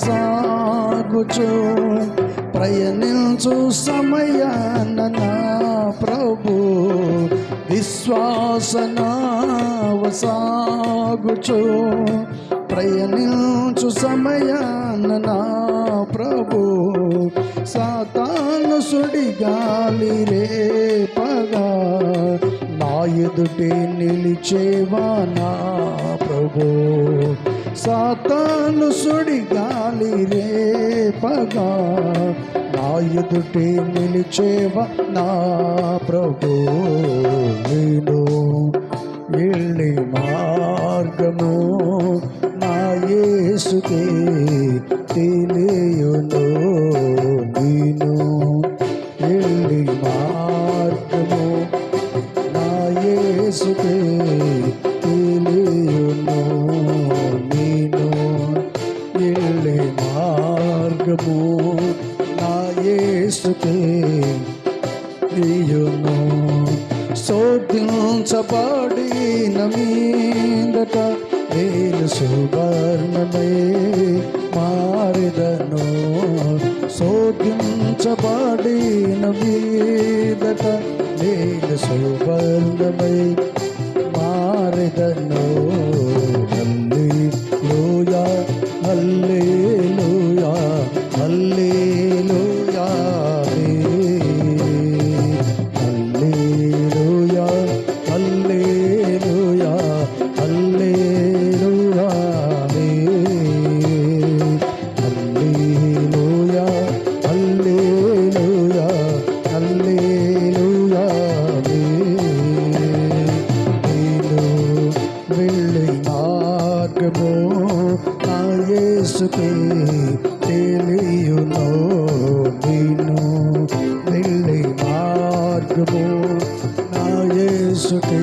సాగుచు ప్రయాణించు సమయాన నా ప్రభు విశ్వాసనావసాగుచు ప్రయాణించు సమయాన నా ప్రభు సాతాను సుడిగాలి రేపగా నా ఎదుటే నిలిచేవా నా ప్రభు సాతాను సుడిగాలి రేపగా నా ఎదుటే నిలిచేవా నా ప్రభు నేను వెళ్ళే మార్గము నా యేసుకే తెలియును నేను వెళ్ళే మార్గము నా యేసుకే తెలియును నేను వెళ్ళే మార్గము నా యేసుకే తెలియును శోధించబడిన మీదట నేను సువర్ణమై మారెదను శోధించబడిన మీదట నేను సువర్ణమై మారెదను హల్లెలూయా హల్లెలూయా హల్లెలూయా యేసుకే తెలియును నేను వెళ్ళే మార్గము నా యేసుకే